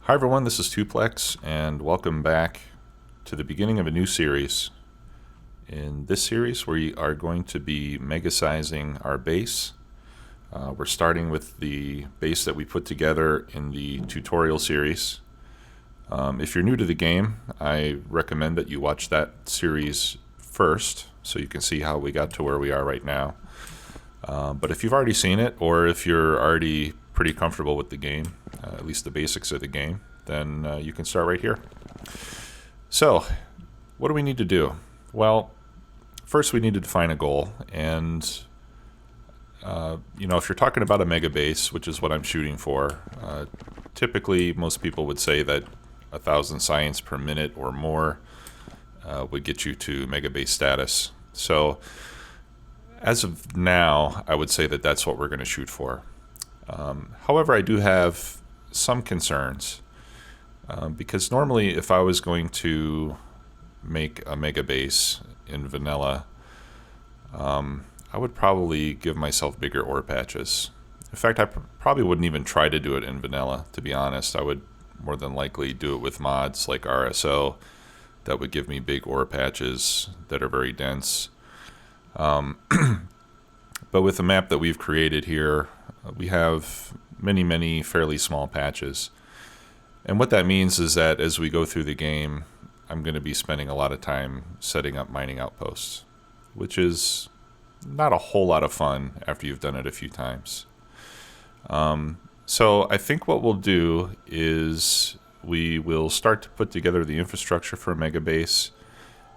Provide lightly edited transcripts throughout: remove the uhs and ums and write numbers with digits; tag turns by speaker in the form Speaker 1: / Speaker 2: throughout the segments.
Speaker 1: Hi everyone, this is Tuplex, and welcome back to the beginning of a new series. In this series, we are going to be mega-sizing our base. We're starting with the base that we put together in the tutorial series. If you're new to the game, I recommend that you watch that series first so you can see how we got to where we are right now. But if you've already seen it, or if you're already pretty comfortable with the game, at least the basics of the game, then you can start right here. So, what do we need to do? Well, first we need to define a goal, and if you're talking about a mega base, which is what I'm shooting for, typically most people would say that 1,000 science per minute or more would get you to mega base status. So, as of now, I would say that that's what we're going to shoot for. However, I do have some concerns because normally if I was going to make a mega base in vanilla, I would probably give myself bigger ore patches. In fact, I probably wouldn't even try to do it in vanilla, to be honest. I would more than likely do it with mods like RSO that would give me big ore patches that are very dense. But with the map that we've created here, we have many fairly small patches. And what that means is that as we go through the game, I'm going to be spending a lot of time setting up mining outposts, which is not a whole lot of fun after you've done it a few times. So I think what we'll do is we will start to put together the infrastructure for a mega base.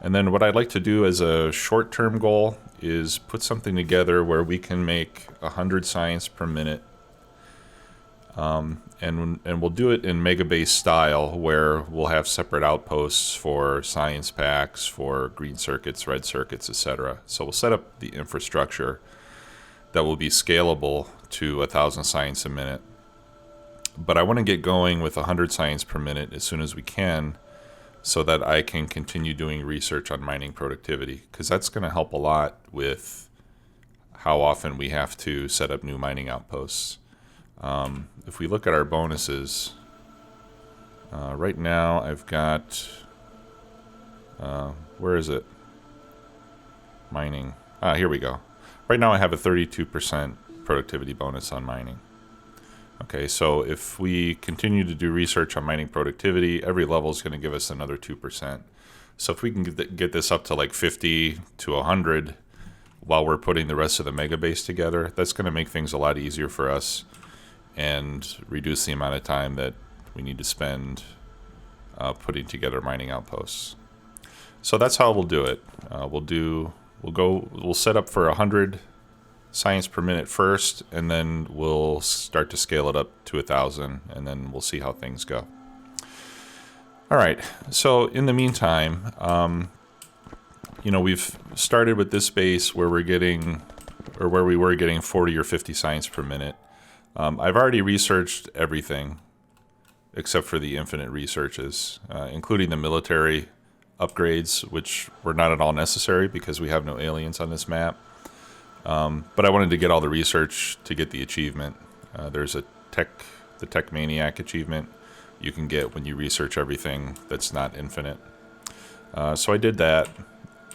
Speaker 1: And then what I'd like to do as a short-term goal is put something together where we can make 100 science per minute. And we'll do it in mega base style, where we'll have separate outposts for science packs, for green circuits, red circuits, etc. So we'll set up the infrastructure that will be scalable to 1,000 science a minute. But I want to get going with 100 science per minute as soon as we can, so that I can continue doing research on mining productivity, because that's going to help a lot with how often we have to set up new mining outposts. If we look at our bonuses, right now I've got, where is it? Mining. Here we go. Right now I have a 32% productivity bonus on mining. Okay, so if we continue to do research on mining productivity, every level is going to give us another 2%. So if we can get this up to like 50 to 100 while we're putting the rest of the mega base together, that's going to make things a lot easier for us and reduce the amount of time that we need to spend putting together mining outposts. So that's how we'll do it. We'll set up for 100 science per minute first, and then we'll start to scale it up to 1,000, and then we'll see how things go. All right, so in the meantime, we've started with this base where we were getting 40 or 50 science per minute. I've already researched everything except for the infinite researches, including the military upgrades, which were not at all necessary because we have no aliens on this map. But I wanted to get all the research to get the achievement. There's the Tech Maniac achievement you can get when you research everything that's not infinite. So I did that,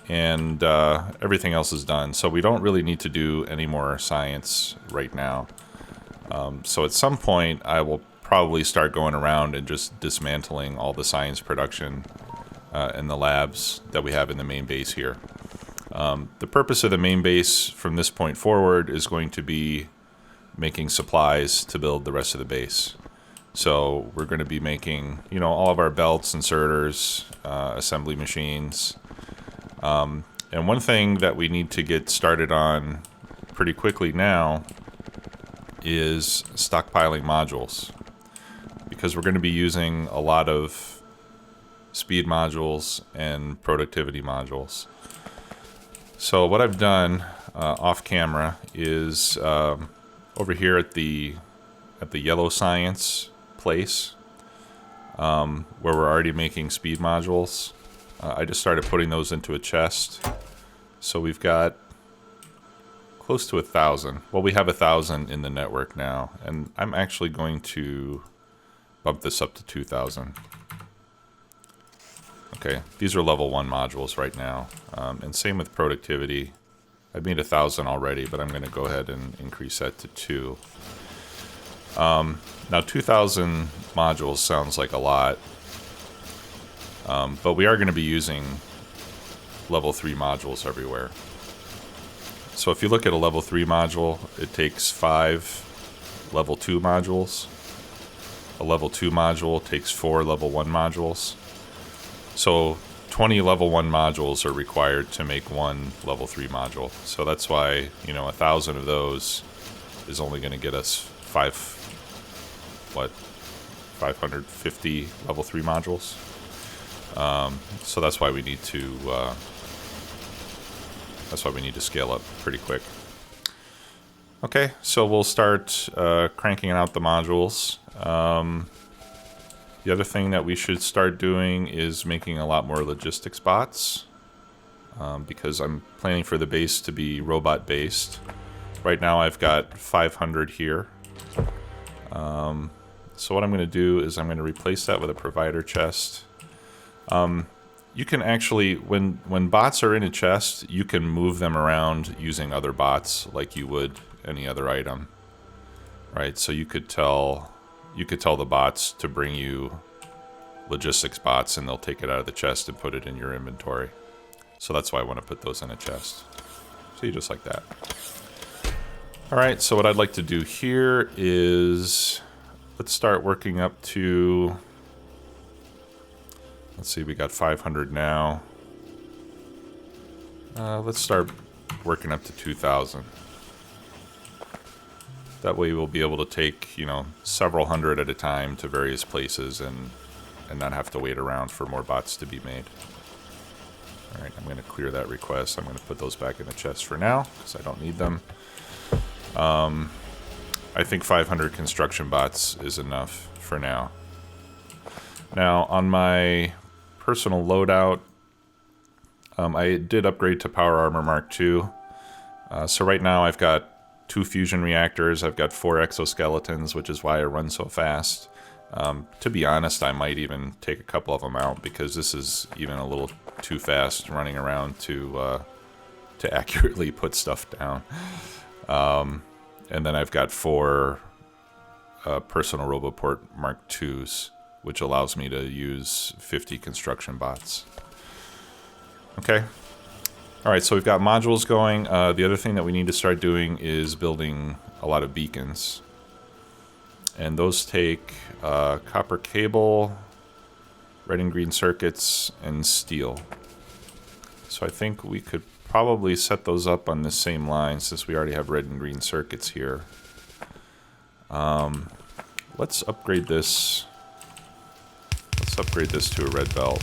Speaker 1: and everything else is done. So we don't really need to do any more science right now. So at some point I will probably start going around and just dismantling all the science production in the labs that we have in the main base here. The purpose of the main base from this point forward is going to be making supplies to build the rest of the base. So we're going to be making, all of our belts, inserters, assembly machines. And one thing that we need to get started on pretty quickly now is stockpiling modules, because we're going to be using a lot of speed modules and productivity modules. So what I've done off camera is over here at the yellow science place, where we're already making speed modules. I just started putting those into a chest. So we've got close to 1,000. Well, we have 1,000 in the network now, and I'm actually going to bump this up to 2,000. Okay, these are level 1 modules right now. And same with productivity. I've made 1,000 already, but I'm going to go ahead and increase that to 2. Now 2,000 modules sounds like a lot, but we are going to be using level 3 modules everywhere. So if you look at a level 3 module, it takes 5 level 2 modules. A level 2 module takes 4 level 1 modules. So 20 level 1 modules are required to make one level 3 module. So that's why, 1,000 of those is only going to get us 550 level 3 modules. So that's why we need to scale up pretty quick. Okay, so we'll start cranking out the modules. The other thing that we should start doing is making a lot more logistics bots, because I'm planning for the base to be robot based. Right now I've got 500 here. So what I'm going to do is I'm going to replace that with a provider chest. You can actually, when bots are in a chest, you can move them around using other bots like you would any other item, right? So you could tell the bots to bring you logistics bots, and they'll take it out of the chest and put it in your inventory. So that's why I want to put those in a chest. So you just like that. All right, so what I'd like to do here is let's start working up to, let's see, we got 500 now. Let's start working up to 2,000. That way we'll be able to take, several hundred at a time to various places and not have to wait around for more bots to be made. All right, I'm going to clear that request. I'm going to put those back in the chest for now because I don't need them. I think 500 construction bots is enough for now. Now, on my personal loadout, I did upgrade to Power Armor Mark II. So right now I've got 2 fusion reactors. I've got 4 exoskeletons, which is why I run so fast. To be honest, I might even take a couple of them out because this is even a little too fast running around to accurately put stuff down. And then I've got 4 personal roboport Mark IIs, which allows me to use 50 construction bots. Okay. All right, so we've got modules going. The other thing that we need to start doing is building a lot of beacons. And those take copper cable, red and green circuits, and steel. So I think we could probably set those up on the same line since we already have red and green circuits here. Let's upgrade this. Let's upgrade this to a red belt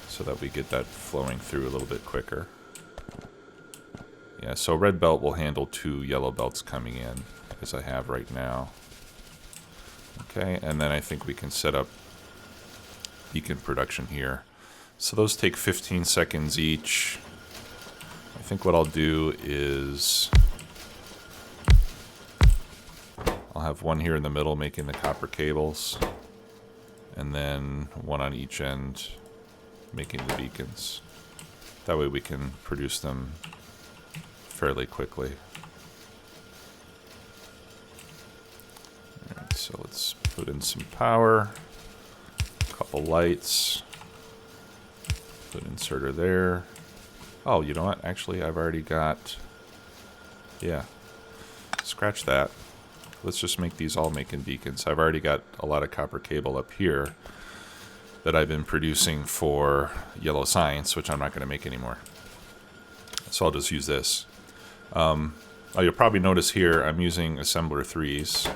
Speaker 1: so that we get that flowing through a little bit quicker. Yeah, so red belt will handle 2 yellow belts coming in, as I have right now. Okay, and then I think we can set up beacon production here. So those take 15 seconds each. I think what I'll do is I'll have one here in the middle making the copper cables, and then one on each end making the beacons. That way we can produce them fairly quickly. Alright, so let's put in some power, a couple lights, put inserter there. Oh, you know what? Actually, I've already got, yeah, scratch that. Let's just make these all making beacons. I've already got a lot of copper cable up here that I've been producing for yellow science, which I'm not going to make anymore. So I'll just use this. You'll probably notice here I'm using assembler 3s,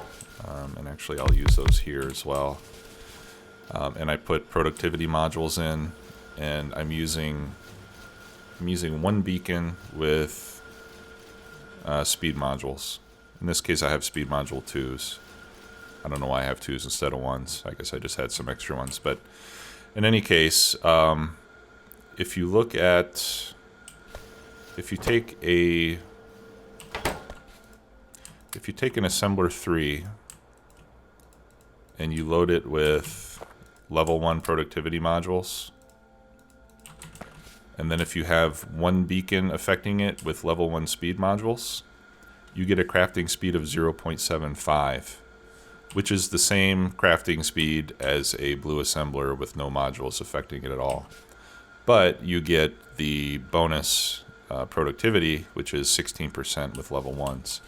Speaker 1: and actually I'll use those here as well. And I put productivity modules in, and I'm using one beacon with speed modules. In this case I have speed module 2s. I don't know why I have 2s instead of 1s. I guess I just had some extra ones. But in any case, if you look if if you take an assembler 3 and you load it with level 1 productivity modules, and then if you have one beacon affecting it with level 1 speed modules, you get a crafting speed of 0.75, which is the same crafting speed as a blue assembler with no modules affecting it at all. But you get the bonus productivity, which is 16% with level 1s.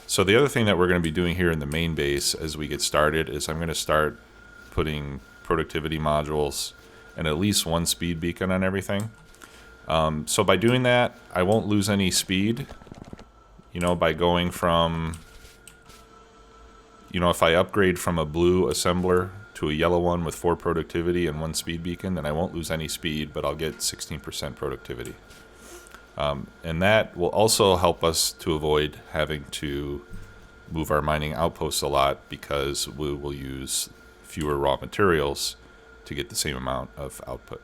Speaker 1: So the other thing that we're going to be doing here in the main base as we get started is I'm going to start putting productivity modules and at least one speed beacon on everything. So by doing that, I won't lose any speed, you know, by going from, you know, if I upgrade from a blue assembler to a yellow one with 4 productivity and 1 speed beacon, then I won't lose any speed, but I'll get 16% productivity. And that will also help us to avoid having to move our mining outposts a lot, because we will use fewer raw materials to get the same amount of output.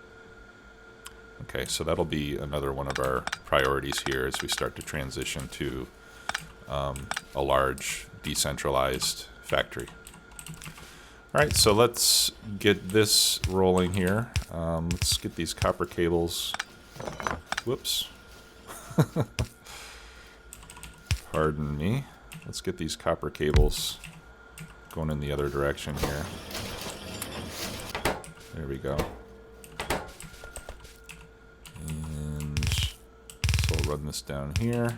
Speaker 1: Okay, so that'll be another one of our priorities here as we start to transition to a large decentralized factory. All right, so let's get this rolling here. Let's get these copper cables. Whoops. Pardon me. Let's get these copper cables going in the other direction here. There we go. And so I'll run this down here.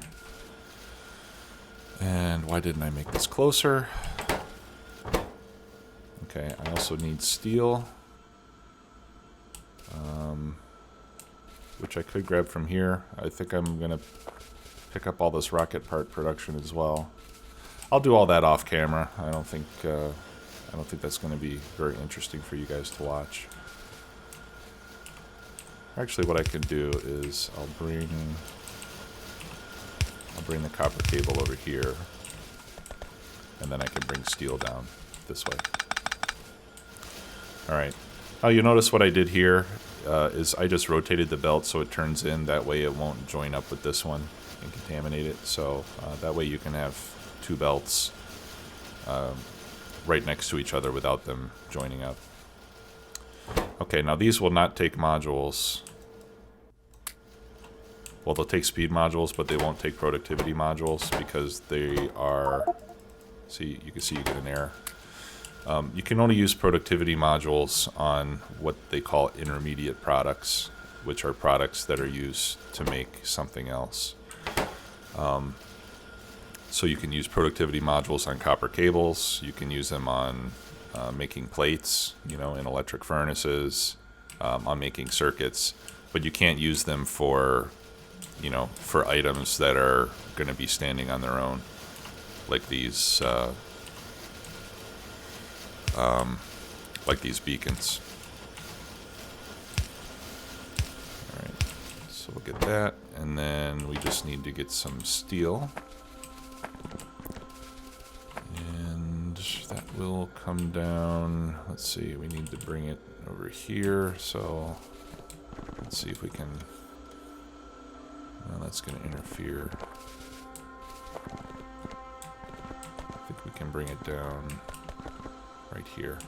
Speaker 1: And why didn't I make this closer? Okay, I also need steel, which I could grab from here. I think I'm gonna pick up all this rocket part production as well. I'll do all that off camera. I don't think that's going to be very interesting for you guys to watch. Actually, what I can do is I'll bring the copper cable over here, and then I can bring steel down this way. All right. Now you notice what I did here is I just rotated the belt so it turns in. That way it won't join up with this one and contaminate it. So that way you can have 2 belts right next to each other without them joining up. Okay, now these will not take modules. Well, they'll take speed modules, but they won't take productivity modules because they are... See, you can see you get an error. You can only use productivity modules on what they call intermediate products, which are products that are used to make something else. So you can use productivity modules on copper cables. You can use them on making plates, you know, in electric furnaces, on making circuits, but you can't use them for, you know, for items that are going to be standing on their own, like these beacons. All right, so we'll get that, and then we just need to get some steel. And that will come down. Let's see, we need to bring it over here. So let's see if we can. Well, that's going to interfere. I think we can bring it down right here.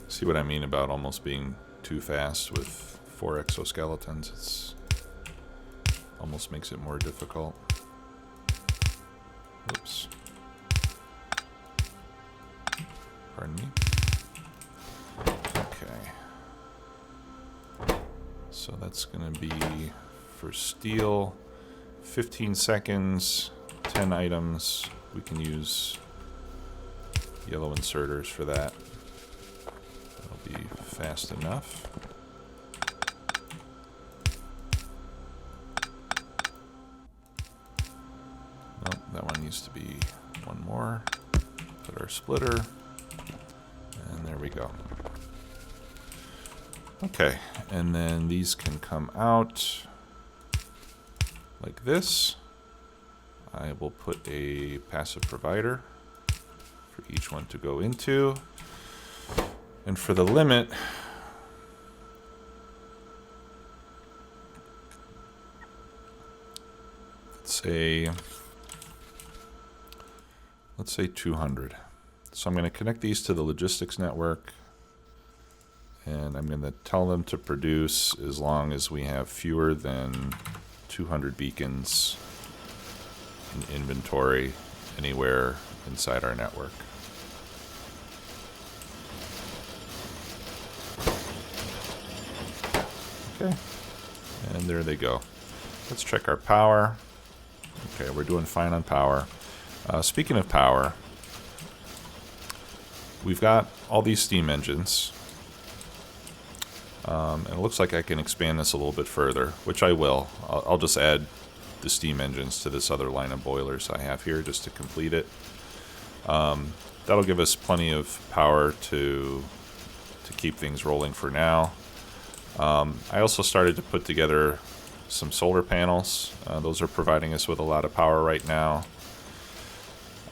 Speaker 1: See what I mean about almost being too fast with 4 exoskeletons? It's almost makes it more difficult. Oops. Pardon me. Okay. So that's going to be for steel, 15 seconds, 10 items. We can use yellow inserters for that. Be fast enough. Nope, that one needs to be one more. Put our splitter, and there we go. Okay, and then these can come out like this. I will put a passive provider for each one to go into. And for the limit, let's say 200. So I'm going to connect these to the logistics network, and I'm going to tell them to produce as long as we have fewer than 200 beacons in inventory anywhere inside our network. Okay, and there they go. Let's check our power. Okay, we're doing fine on power. Speaking of power, we've got all these steam engines. And it looks like I can expand this a little bit further, which I will. I'll just add the steam engines to this other line of boilers I have here just to complete it. That'll give us plenty of power to keep things rolling for now. I also started to put together some solar panels. Those are providing us with a lot of power right now.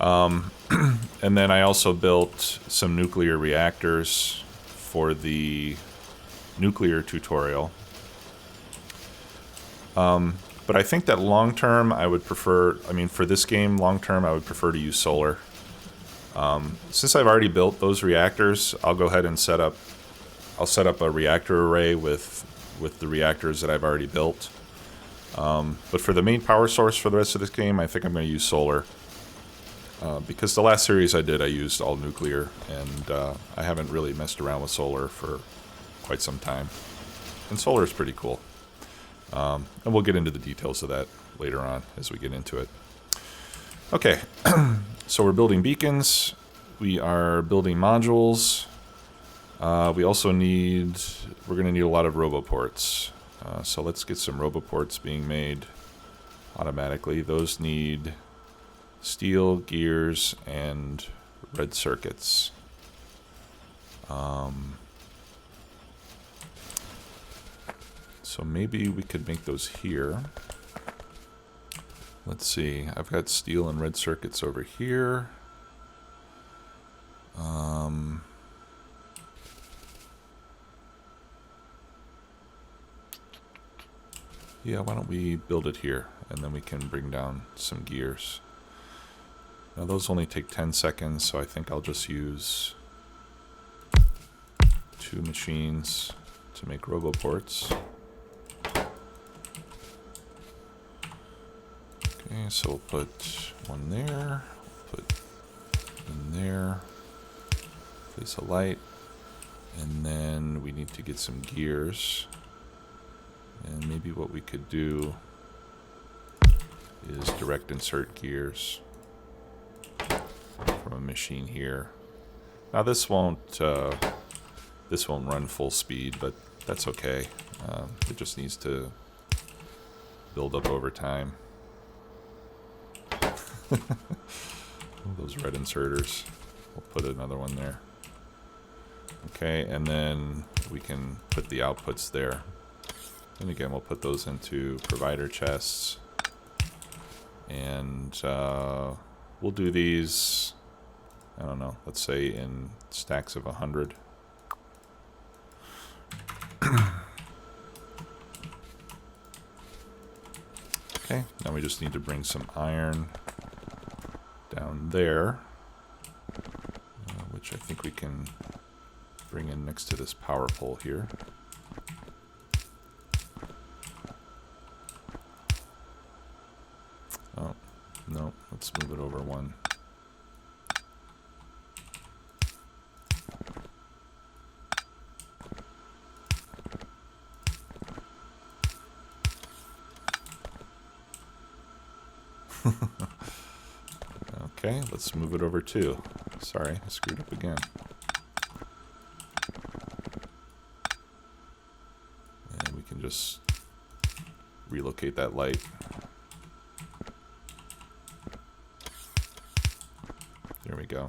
Speaker 1: And then I also built some nuclear reactors for the nuclear tutorial. But I think that long term I would prefer, for this game, long term I would prefer to use solar. Since I've already built those reactors, I'll go ahead and set up a reactor array with the reactors that I've already built. But for the main power source for the rest of this game, I think I'm going to use solar. Because the last series I did, I used all nuclear, and I haven't really messed around with solar for quite some time. And solar is pretty cool. And we'll get into the details of that later on as we get into it. Okay, so we're building beacons. We are building modules. We also we're going to need a lot of roboports. So let's get some roboports being made automatically. Those need steel, gears, and red circuits. So maybe we could make those here. Let's see. I've got steel and red circuits over here. Yeah, why don't we build it here, and then we can bring down some gears. Now those only take 10 seconds, so I think I'll just use 2 machines to make roboports. Okay, so we'll put one there, put in there, place a light, and then we need to get some gears. And maybe what we could do is direct insert gears from a machine here. Now this won't run full speed, but that's okay. It just needs to build up over time. Those red inserters. We'll put another one there. Okay, and then we can put the outputs there. And again, we'll put those into provider chests. And we'll do these, I don't know, let's say in stacks of 100. Okay, now we just need to bring some iron down there, which I think we can bring in next to this power pole here. Oh, no, let's move it over one. Okay, let's move it over two. Sorry, I screwed up again. And we can just relocate that light. There we go.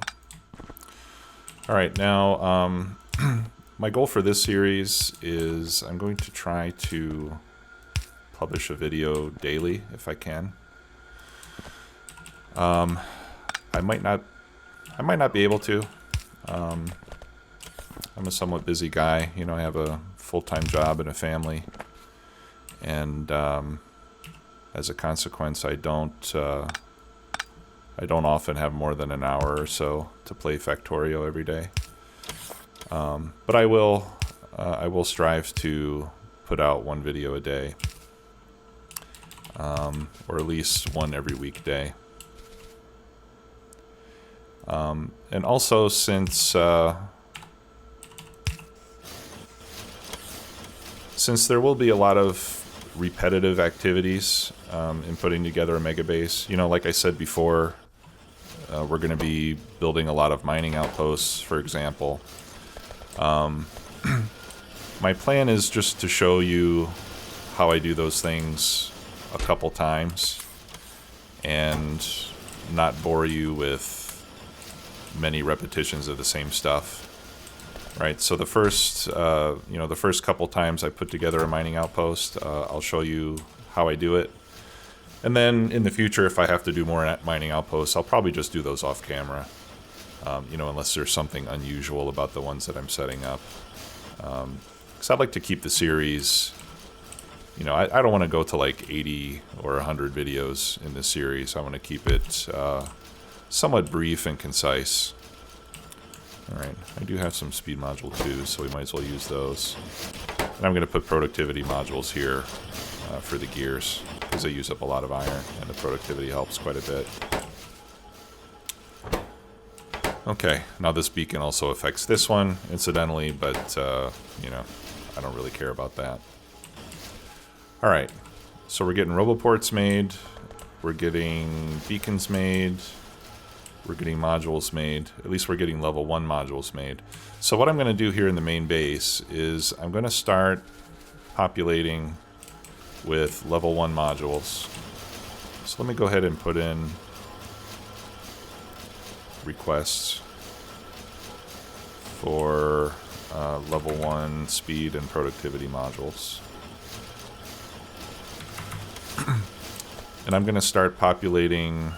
Speaker 1: All right, now my goal for this series is I'm going to try to publish a video daily if I can. I might not I might not be able to. I'm a somewhat busy guy. You know, I have a full-time job and a family. And as a consequence, I don't often have more than an hour or so to play Factorio every day. But I will strive to put out one video a day, or at least one every weekday. And also, since there will be a lot of repetitive activities in putting together a mega base, you know, like I said before, we're going to be building a lot of mining outposts, for example. My plan is just to show you how I do those things a couple times and not bore you with many repetitions of the same stuff. Right, so the first, the first couple times I put together a mining outpost, I'll show you how I do it. And then in the future, if I have to do more mining outposts, I'll probably just do those off camera. Unless there's something unusual about the ones that I'm setting up. Because I'd like to keep the series, I don't want to go to like 80 or 100 videos in this series. I want to keep it somewhat brief and concise. Alright, I do have some speed module too, so we might as well use those. And I'm going to put productivity modules here for the gears, because they use up a lot of iron, and the productivity helps quite a bit. Okay, now this beacon also affects this one, incidentally, but, I don't really care about that. Alright, so we're getting roboports made, we're getting beacons made, we're getting modules made. At least we're getting level 1 modules made. So what I'm going to do here in the main base is I'm going to start populating with level 1 modules. So let me go ahead and put in requests for level 1 speed and productivity modules. And I'm going to start populating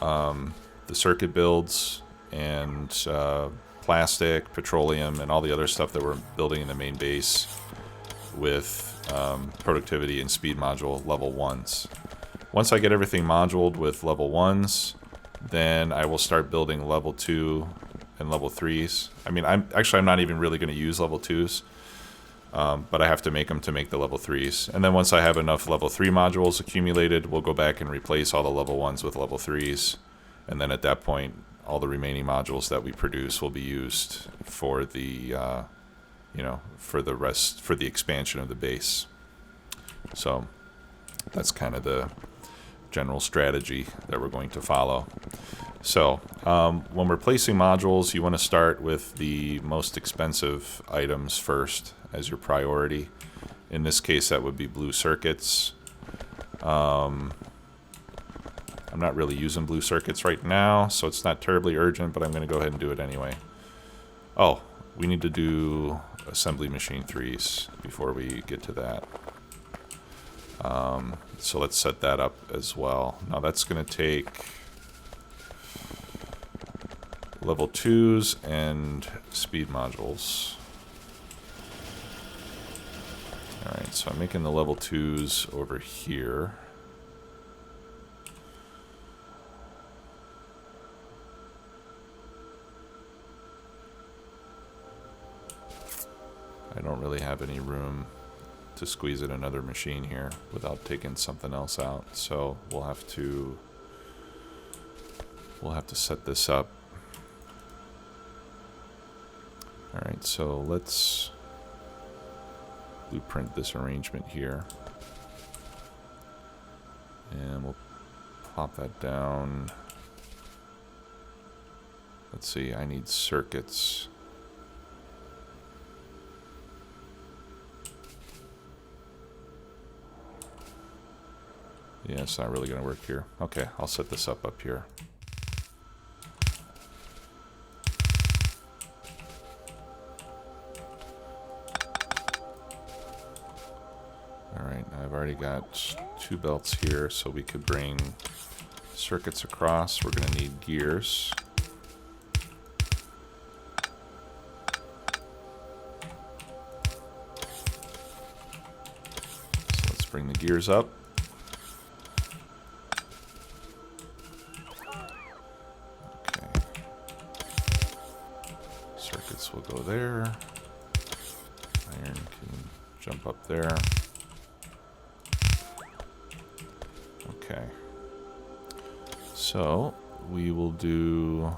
Speaker 1: the circuit builds and plastic, petroleum, and all the other stuff that we're building in the main base with productivity and speed module level 1s. Once I get everything moduled with level 1s, then I will start building level 2 and level 3s. I mean, I'm not even really going to use level 2s, but I have to make them to make the level 3s. And then once I have enough level 3 modules accumulated, we'll go back and replace all the level 1s with level 3s. And then at that point, all the remaining modules that we produce will be used for the, for the expansion of the base. So that's kind of the general strategy that we're going to follow. So when we're placing modules, you want to start with the most expensive items first as your priority. In this case, that would be blue circuits. I'm not really using blue circuits right now, so it's not terribly urgent, but I'm going to go ahead and do it anyway. Oh, we need to do assembly machine 3s before we get to that. So let's set that up as well. Now that's going to take level 2s and speed modules. Alright, so I'm making the level 2s over here. I don't really have any room to squeeze in another machine here without taking something else out, so we'll have to set this up. Alright, so let's blueprint this arrangement here. And we'll plop that down. Let's see, I need circuits. Yeah, it's not really going to work here. Okay, I'll set this up here. Alright, I've already got 2 belts here, so we could bring circuits across, we're going to need gears. So let's bring the gears up. Okay. Circuits will go there. Iron can jump up there. Okay. So we will do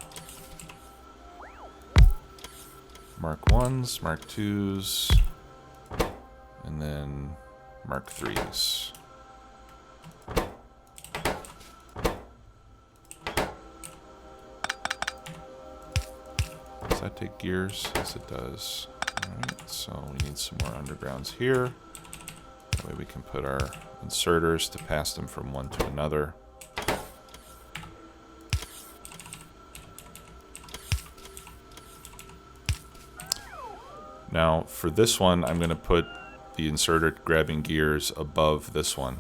Speaker 1: Mark 1s, Mark 2s, and then Mark 3s. Does that take gears? Yes, it does. Alright, so we need some more undergrounds here. That way we can put our inserters to pass them from one to another. Now, for this one, I'm going to put the inserter grabbing gears above this one.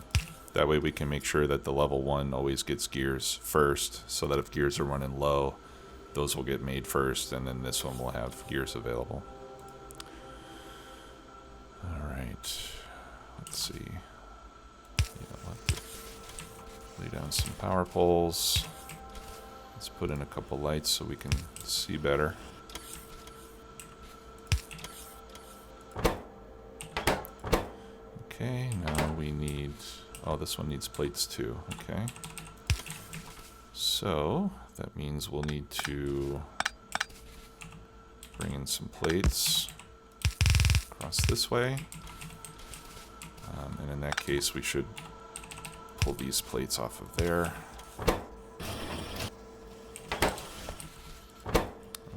Speaker 1: That way we can make sure that the level 1 always gets gears first, so that if gears are running low, those will get made first, and then this one will have gears available. Alright, let's see. Yeah, I'll have to lay down some power poles. Let's put in a couple lights so we can see better. Okay, now we need, oh, this one needs plates too. Okay. So that means we'll need to bring in some plates across this way. And in that case, we should pull these plates off of there.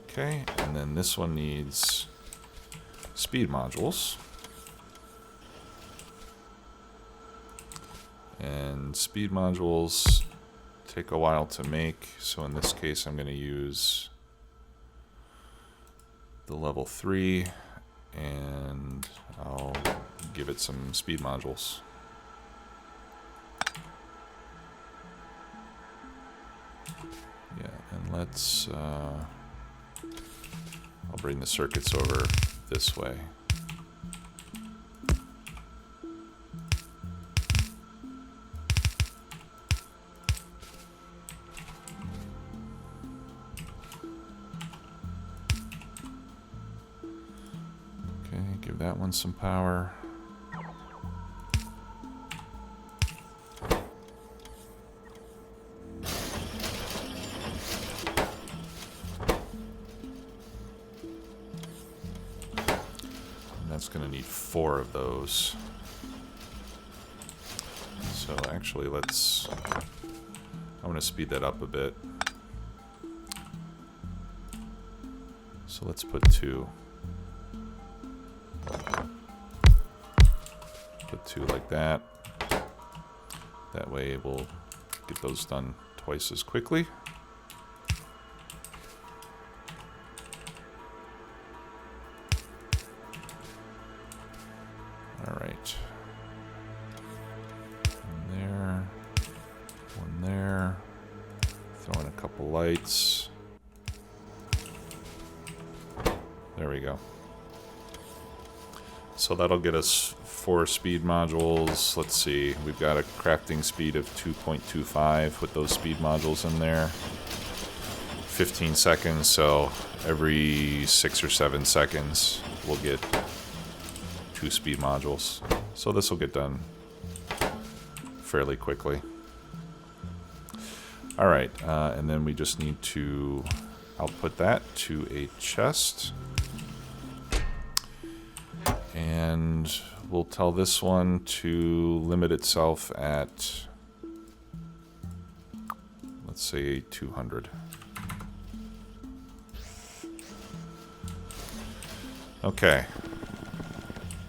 Speaker 1: Okay, and then this one needs speed modules. And speed modules take a while to make, so in this case I'm going to use the level 3, and I'll give it some speed modules. Yeah, and let's, I'll bring the circuits over this way. Give that one some power. And that's going to need 4 of those. So actually, let's, I want to speed that up a bit. So let's put 2. Put 2 like that. That way we'll get those done twice as quickly. All right. One there. One there. Throw in a couple lights. There we go. So that'll get us 4 speed modules. Let's see, we've got a crafting speed of 2.25 with those speed modules in there. 15 seconds, so every 6 or 7 seconds we'll get 2 speed modules. So this will get done fairly quickly. All right, and then we just need to output that to a chest. And we'll tell this one to limit itself at, let's say, 200. Okay.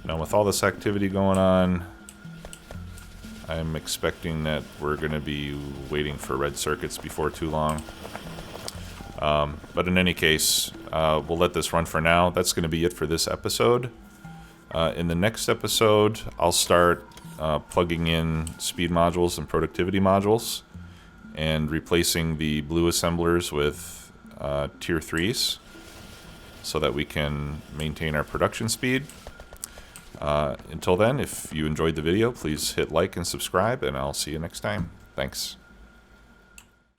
Speaker 1: Now with all this activity going on, I'm expecting that we're going to be waiting for red circuits before too long. But in any case, we'll let this run for now. That's going to be it for this episode. In the next episode, I'll start plugging in speed modules and productivity modules. and replacing the blue assemblers with tier 3s so that we can maintain our production speed. Until then, if you enjoyed the video, please hit like and subscribe, and I'll see you next time. Thanks.